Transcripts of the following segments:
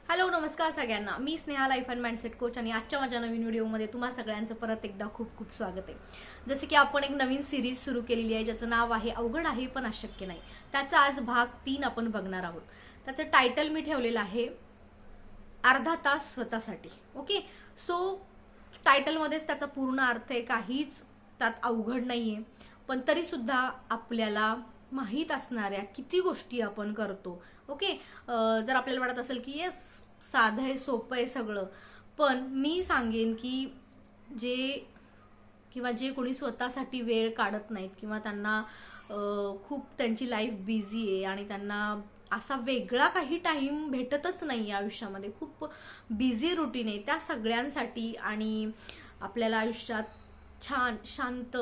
Hello नमस्कार सगळ्यांना, मी Sneha life and mindset coach आणि आजच्या माझ्या नवीन व्हिडिओमध्ये तुम्हा सगळ्यांचं परत एकदा खूप खूप स्वागत आहे। जसे की आपण एक नवीन सिरीज सुरू केलेली आहे ज्याचं नाव आहे अवघड आहे पण अशक्य नाही। त्याचा आज भाग 3 आपण बघणार आहोत। त्याचं टायटल मी ठेवलेलं आहे अर्धा तास स्वतःसाठी। ओके, सो टायटलमध्येच त्याचा पूर्ण अर्थ आहे, काहीच त्यात अवघड नाहीये, पण तरी सुद्धा आपल्याला माहीत असणाऱ्या किती गोष्टी आपण करतो। ओके, जर आपल्याला वाटत असेल की येस साधं आहे सोपं आहे सगळं, पण मी सांगेन की जे कोणी स्वतःसाठी वेळ काढत नाहीत किंवा त्यांना खूप त्यांची लाईफ बिझी आहे आणि त्यांना असा वेगळा काही टाइम भेटतच नाही आयुष्यामध्ये, खूप बिझी रुटीन आहे त्या सगळ्यांसाठी आणि आपल्याला आयुष्यात छान शांत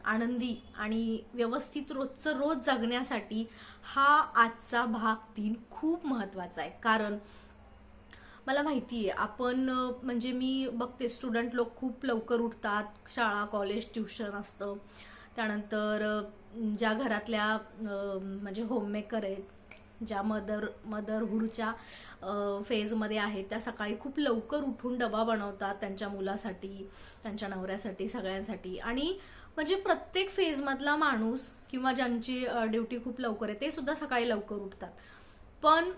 आनंदी आणि व्यवस्थित रोजचं रोज जगण्यासाठी हा आजचा भाग 3 खूप महत्त्वाचा आहे। कारण मला माहिती आहे आपण म्हणजे मी बघते स्टुडंट लोक खूप लवकर उठतात, शाळा कॉलेज ट्युशन असतं, त्यानंतर ज्या घरातल्या म्हणजे होममेकर आहेत, ज्या मदरहूडच्या फेजमध्ये आहेत, त्या सकाळी खूप लवकर उठून डबा बनवतात त्यांच्या मुलासाठी, त्यांच्या नवऱ्यासाठी, सगळ्यांसाठी। आणि म्हणजे प्रत्येक फेजमधला माणूस किंवा ज्यांची ड्युटी खूप लवकर आहे ते सुद्धा सकाळी लवकर उठतात। पण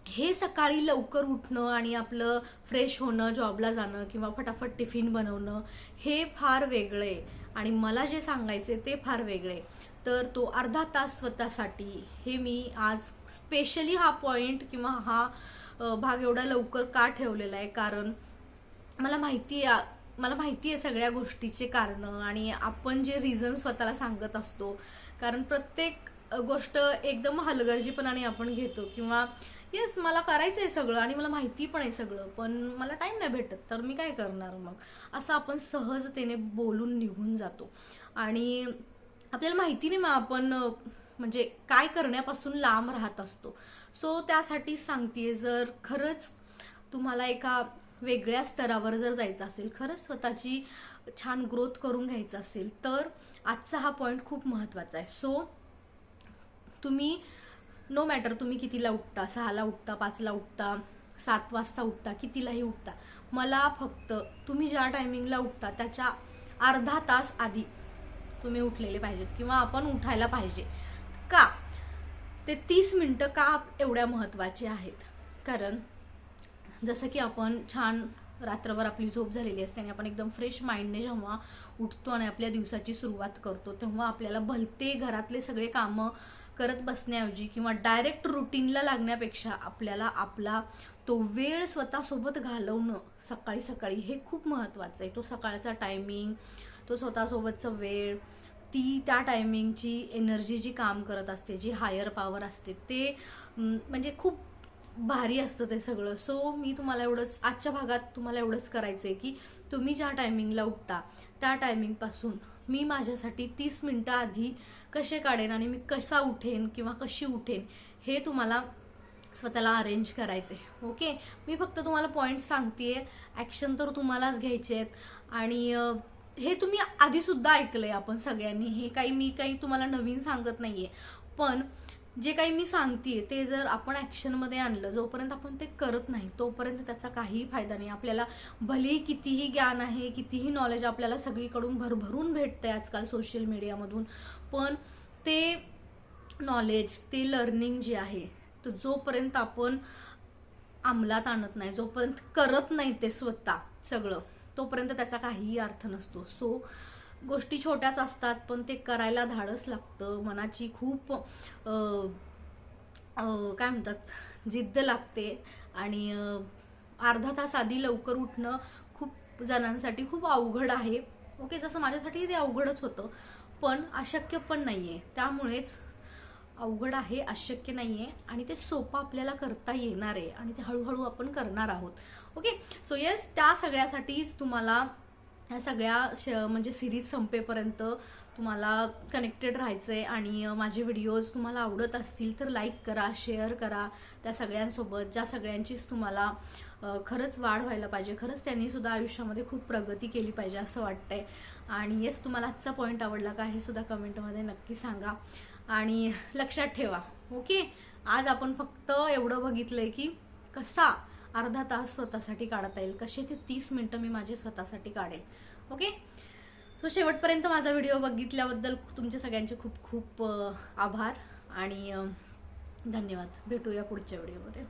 हे सकाळी लवकर उठणं आणि आपलं फ्रेश होणं, जॉबला जाणं किंवा फटाफट टिफिन बनवणं हे फार वेगळं आहे आणि मला जे सांगायचे ते फार वेगळे। तर तो अर्धा तास स्वतःसाठी हे मी आज स्पेशली हा पॉइंट किंवा हा भाग एवढा लवकर का ठेवलेला आहे, कारण मला माहिती आहे सगळ्या गोष्टीचे कारण आणि आपण जे रिझन स्वतःला सांगत असतो, कारण प्रत्येक गोष्ट एकदम हलगर्जीपणाने आपण घेतो किंवा येस मला करायचंय सगळं आणि मला माहिती पण आहे सगळं, पण मला टाइम नाही भेटत तर मी काय करणार, मग असं आपण सहजतेने बोलून निघून जातो आणि आपल्याला माहिती नाही मग आपण म्हणजे काय करण्यापासून लांब राहत असतो। सो त्यासाठी सांगतेय, जर खरंच तुम्हाला एका वेगळ्या स्तरावर जर जायचं असेल, खरंच स्वतःची छान ग्रोथ करून घ्यायचं असेल, तर आजचा हा पॉइंट खूप महत्त्वाचा आहे। सो तुम्ही नो मॅटर तुम्ही कितीला उठता, 6ला उठता, 5ला उठता, 7 वाजता उठता, कितीलाही उठता, मला फक्त तुम्ही ज्या टायमिंगला उठता त्याच्या अर्धा तास आधी तुम्ही उठलेले पाहिजेत किंवा आपण उठायला पाहिजे। का ते 30 मिनिटं का एवढ्या महत्त्वाचे आहेत, कारण जसं की आपण छान रात्रभर आपली झोप झालेली असते आणि आपण एकदम फ्रेश माइंडने जेव्हा उठतो आणि आपल्या दिवसाची सुरुवात करतो, तेव्हा आपल्याला भलते घरातले सगळे कामं करत बसण्याऐवजी किंवा डायरेक्ट रुटीनला लागण्यापेक्षा आपल्याला आपला तो वेळ स्वतःसोबत घालवणं सकाळी सकाळी हे खूप महत्त्वाचं आहे। तो सकाळचा टायमिंग, तो स्वतःसोबतचा वेळ, ती त्या टायमिंगची एनर्जी जी काम करत असते, जी हायर पॉवर असते, ते म्हणजे खूप भारी असतं ते सगळं। सो मी तुम्हाला एवढंच आजच्या भागात तुम्हाला एवढंच करायचंय की तुम्ही ज्या टायमिंगला उठता त्या टायमिंगपासून मी माझ्यासाठी 30 मिनिटं आधी कसे काढेन आणि मी कसा उठेन किंवा कशी उठेन हे तुम्हाला स्वतःला अरेंज करायचे। ओके, मी फक्त तुम्हाला पॉइंट सांगतेय, ॲक्शन तर तुम्हालाच घ्यायचे आहेत आणि हे तुम्ही आधी सुद्धा ऐकलंय आपण सगळ्यांनी, हे मी काही तुम्हाला नवीन सांगत नाहीये, पण जे काही मी सांगतेय ते जर आपण ॲक्शनमध्ये आणलं, जोपर्यंत आपण ते करत नाही तोपर्यंत त्याचा काहीही फायदा नाही। आपल्याला भलेही कितीही ज्ञान आहे, कितीही नॉलेज आपल्याला सगळीकडून भरभरून भेटतंय आजकाल सोशल मीडियामधून, पण ते नॉलेज, ते लर्निंग जे आहे, तर जोपर्यंत आपण अंमलात आणत नाही, जोपर्यंत करत नाही ते स्वतः सगळं, तोपर्यंत त्याचा काहीही अर्थ नसतो। सो गोष्टी छोट्याच असतात, पण ते करायला धाडस लागतं, मनाची खूप काय म्हणतात जिद्द लागते आणि अर्धा तास आधी लवकर उठणं खूप जणांसाठी खूप अवघड आहे। ओके, जसं माझ्यासाठी ते अवघडच होतं, पण अशक्य पण नाहीये, त्यामुळेच अवघड आहे, अशक्य नाहीये आणि ते सोपं आपल्याला करता येणार आहे आणि ते हळूहळू आपण करणार आहोत। ओके, सो येस, त्या सगळ्यासाठीच तुम्हाला ह्या सगळ्या म्हणजे सिरीज संपेपर्यंत तुम्हाला कनेक्टेड राहायचंय आणि माझे व्हिडिओज तुम्हाला आवडत असतील तर लाईक करा, शेअर करा त्या सगळ्यांसोबत, ज्या सगळ्यांचीच तुम्हाला खरंच वाढ व्हायला पाहिजे, खरंच त्यांनी सुद्धा आयुष्यामध्ये खूप प्रगती केली पाहिजे असं वाटतंय। आणि येस, तुम्हाला आजचा पॉइंट आवडला का हे सुद्धा कमेंटमध्ये नक्की सांगा आणि लक्षात ठेवा। ओके, आज आपण फक्त एवढं बघितलंय की कसा अर्धा तास स्वतःसाठी काढता येईल, कसे ते 30 मिनिटं मी माझी स्वतःसाठी काढेल. ओके, सो शेवटपर्यंत माझा व्हिडिओ बघितल्याबद्दल तुमचे सगळ्यांचे खूप खूप आभार आणि धन्यवाद. भेटूया पुढच्या व्हिडिओमध्ये.